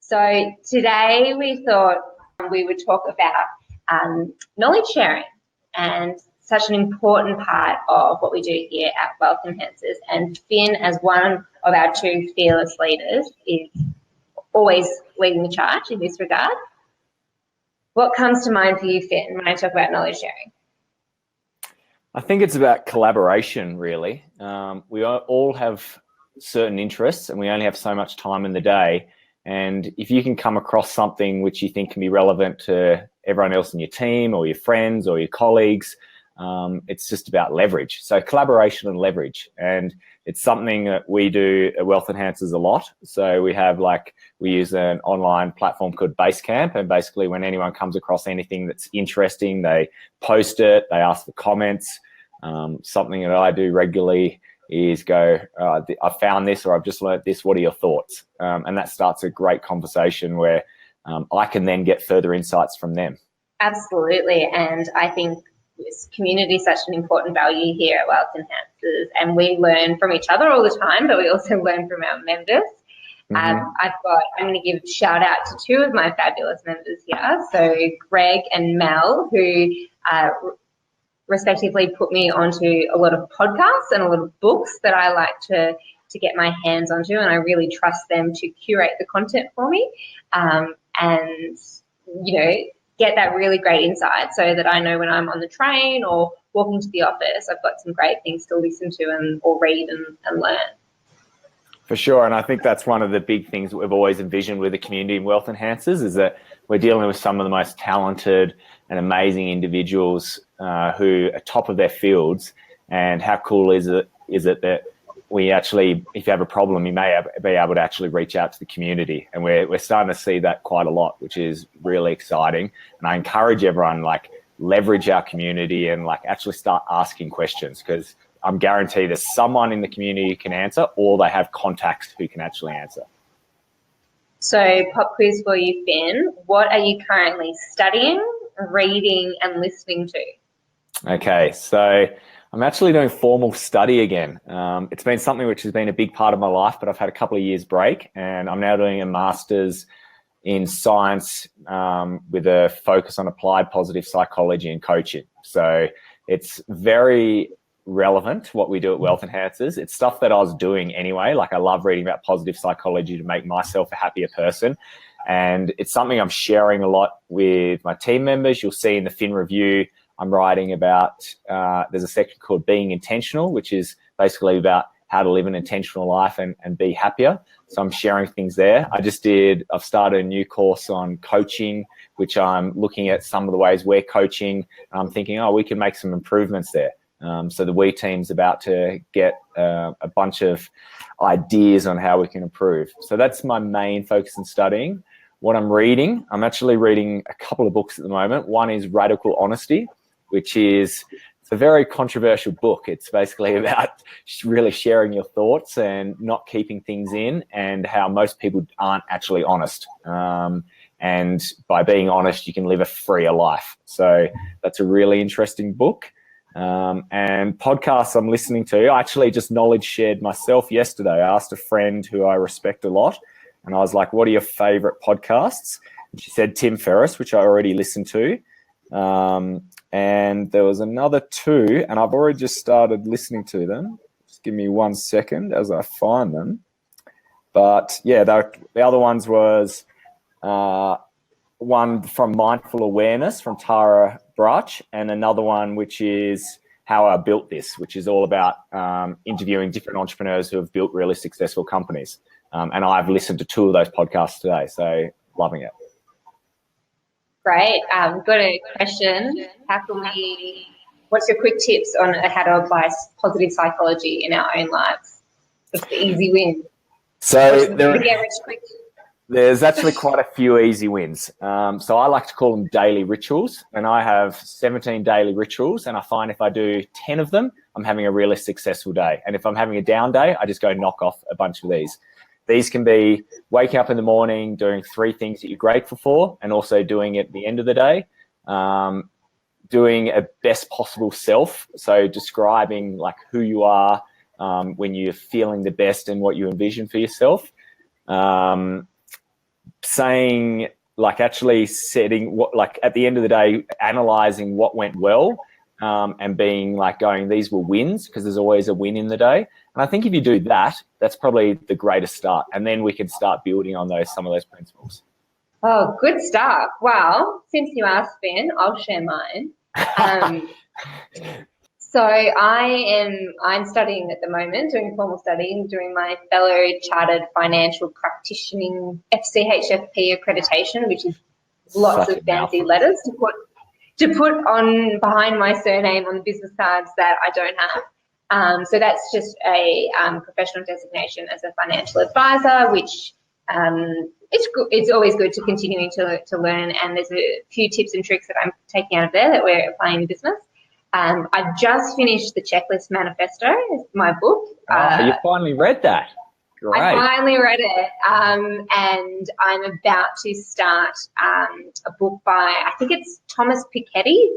So today we thought we would talk about knowledge sharing, and such an important part of what we do here at Wealth Enhancers. And Finn, as one of our two fearless leaders, is always leading the charge in this regard. What comes to mind for you, Finn, when I talk about knowledge sharing? I think it's about collaboration, really. We all have certain interests and we only have so much time in the day. And if you can come across something which you think can be relevant to everyone else in your team or your friends or your colleagues, it's just about leverage. So collaboration and leverage. And it's something that we do at Wealth Enhancers a lot. So we use an online platform called Basecamp, and basically when anyone comes across anything that's interesting, they post it, they ask for comments. Something that I do regularly is go, I found this, or I've just learnt this, what are your thoughts? And that starts a great conversation where I can then get further insights from them. Absolutely. And I think this community is such an important value here at Wealth Enhancers, and we learn from each other all the time, but we also learn from our members. I'm going to give a shout out to two of my fabulous members here. So Greg and Mel, who respectively put me onto a lot of podcasts and a lot of books that I like to get my hands onto, and I really trust them to curate the content for me, and get that really great insight so that I know when I'm on the train or walking to the office, I've got some great things to listen to or read and learn. For sure, and I think that's one of the big things that we've always envisioned with the community in Wealth Enhancers, is that we're dealing with some of the most talented and amazing individuals who are top of their fields. And how cool is it that we actually, if you have a problem, you may be able to actually reach out to the community. And we're starting to see that quite a lot, which is really exciting. And I encourage everyone, leverage our community and actually start asking questions, because I'm guaranteed there's someone in the community who can answer, or they have contacts who can actually answer. So pop quiz for you, Finn. What are you currently studying, reading and listening to? Okay, so I'm actually doing formal study again. It's been something which has been a big part of my life, but I've had a couple of years break, and I'm now doing a master's in science with a focus on applied positive psychology and coaching. So it's very relevant to what we do at Wealth Enhancers. It's stuff that I was doing anyway. I love reading about positive psychology to make myself a happier person. And it's something I'm sharing a lot with my team members. You'll see in the Fin Review, I'm writing about, there's a section called Being Intentional, which is basically about how to live an intentional life and be happier. So I'm sharing things there. I've started a new course on coaching, which I'm looking at some of the ways we're coaching. And I'm thinking, we can make some improvements there. So the We team's about to get a bunch of ideas on how we can improve. So that's my main focus in studying. What I'm reading, I'm actually reading a couple of books at the moment. One is Radical Honesty, which is a very controversial book. It's basically about really sharing your thoughts and not keeping things in, and how most people aren't actually honest. And by being honest, you can live a freer life. So that's a really interesting book. And podcasts I'm listening to, I actually just knowledge shared myself yesterday. I asked a friend who I respect a lot, and I was like, what are your favorite podcasts? And she said Tim Ferriss, which I already listened to. And there was another two, and I've already just started listening to them. Just give me 1 second as I find them. But yeah, the other ones was one from Mindful Awareness from Tara Brach, and another one which is How I Built This, which is all about interviewing different entrepreneurs who have built really successful companies. And I've listened to 2 of those podcasts today, so loving it. Great. Got a question. What's your quick tips on how to apply positive psychology in our own lives? What's the easy win? So there's actually quite a few easy wins. So I like to call them daily rituals, and I have 17 daily rituals, and I find if I do 10 of them, I'm having a really successful day. And if I'm having a down day, I just go knock off a bunch of these. These can be waking up in the morning, doing 3 things that you're grateful for, and also doing it at the end of the day. Doing a best possible self, so describing who you are when you're feeling the best and what you envision for yourself. saying, like actually setting what, like at the end of the day, analyzing what went well, and being like going, these were wins, because there's always a win in the day. And I think if you do that, that's probably the greatest start. And then we can start building on some of those principles. Oh, good stuff. Well, since you asked, Ben, I'll share mine. So I'm studying at the moment, doing formal studying, doing my fellow chartered financial practitioning FCHFP accreditation, which is lots of fancy letters to put on behind my surname on the business cards that I don't have. So that's just a professional designation as a financial advisor, which it's always good to continuing to learn. And there's a few tips and tricks that I'm taking out of there that we're applying in business. I've just finished the Checklist Manifesto, my book. You finally read that. Great. I finally read it, and I'm about to start a book by, I think it's Thomas Piketty.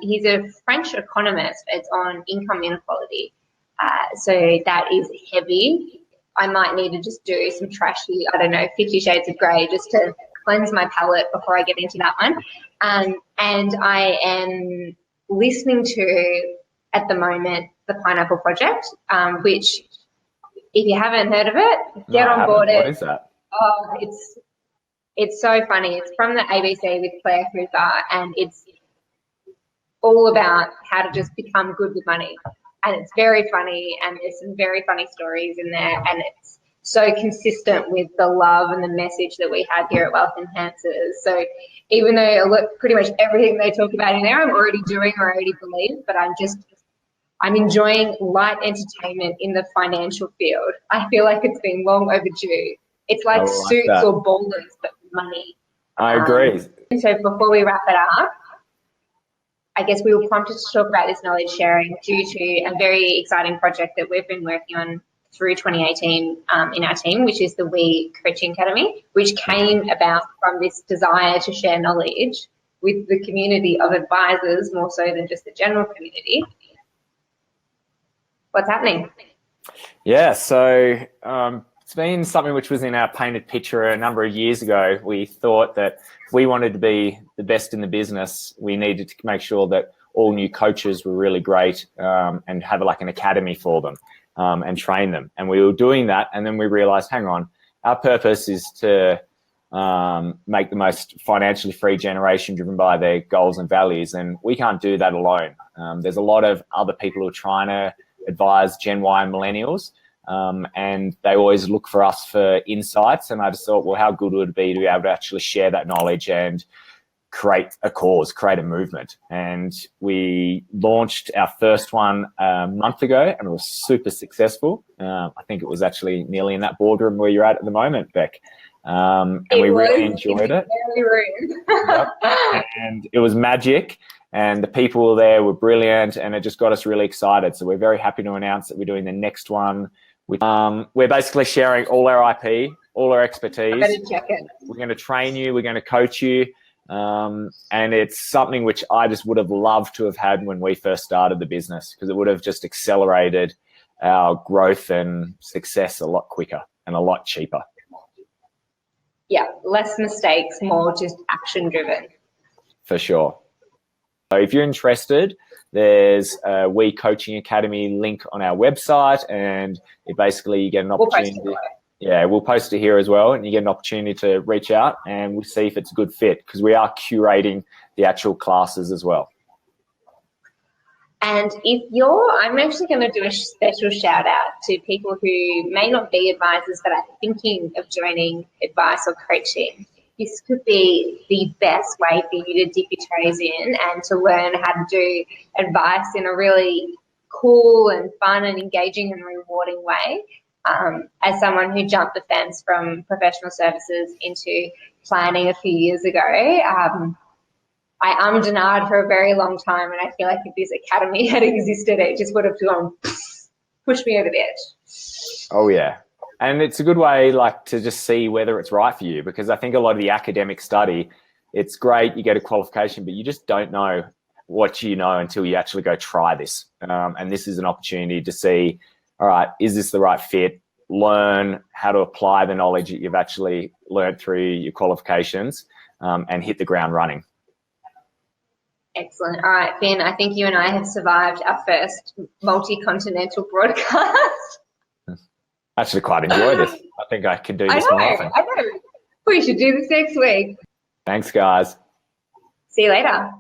He's a French economist. It's on income inequality. So that is heavy. I might need to just do some trashy, 50 Shades of Grey just to cleanse my palate before I get into that one. And I am listening to, at the moment, The Pineapple Project, which, if you haven't heard of it, get on board it. What is that? Oh, it's so funny. It's from the ABC with Claire Hooper, and it's all about how to just become good with money. And it's very funny, and there's some very funny stories in there, and it's so consistent with the love and the message that we have here at Wealth Enhancers. So even though pretty much everything they talk about in there I'm already doing or already believe, but I'm enjoying light entertainment in the financial field. I feel like it's been long overdue. It's like Suits or Ballers, but money. I agree. So before we wrap it up, I guess we were prompted to talk about this knowledge sharing due to a very exciting project that we've been working on through 2018 in our team, which is the We Coaching Academy, which came about from this desire to share knowledge with the community of advisors more so than just the general community. What's happening? Yeah, so it's been something which was in our painted picture a number of years ago. We thought that if we wanted to be the best in the business, we needed to make sure that all new coaches were really great, and have like an academy for them, and train them. And we were doing that, and then we realized, hang on, our purpose is to make the most financially free generation driven by their goals and values, and we can't do that alone. There's a lot of other people who are trying to advise Gen Y and Millennials, and they always look for us for insights. And I just thought, well, how good would it be to be able to actually share that knowledge and create a cause, create a movement? And we launched our first one a month ago, and it was super successful. I think it was actually nearly in that boardroom where you're at the moment, Beck. And we really enjoyed it. Yep. And it was magic. And the people there were brilliant, and it just got us really excited. So we're very happy to announce that we're doing the next one. We're basically sharing all our IP, all our expertise. I better check it. We're going to train you. We're going to coach you. And it's something which I just would have loved to have had when we first started the business, because it would have just accelerated our growth and success a lot quicker and a lot cheaper. Yeah, less mistakes, more just action-driven. For sure. So if you're interested, there's a We Coaching Academy link on our website, and you get an opportunity. We'll post it here as well, and you get an opportunity to reach out, and we'll see if it's a good fit, because we are curating the actual classes as well. And I'm actually going to do a special shout out to people who may not be advisors but are thinking of joining advice or coaching. This could be the best way for you to dip your toes in and to learn how to do advice in a really cool and fun and engaging and rewarding way. As someone who jumped the fence from professional services into planning a few years ago, I ummed and ahed for a very long time, and I feel like if this academy had existed, it just would have gone pushed me over the edge. Oh, yeah. And it's a good way to just see whether it's right for you, because I think a lot of the academic study, it's great, you get a qualification, but you just don't know what you know until you actually go try this. And this is an opportunity to see, all right, is this the right fit? learn how to apply the knowledge that you've actually learned through your qualifications and hit the ground running. Excellent. All right, Finn, I think you and I have survived our first multi-continental broadcast. I actually quite enjoy this. I think I could do this more often. I know. We should do this next week. Thanks, guys. See you later.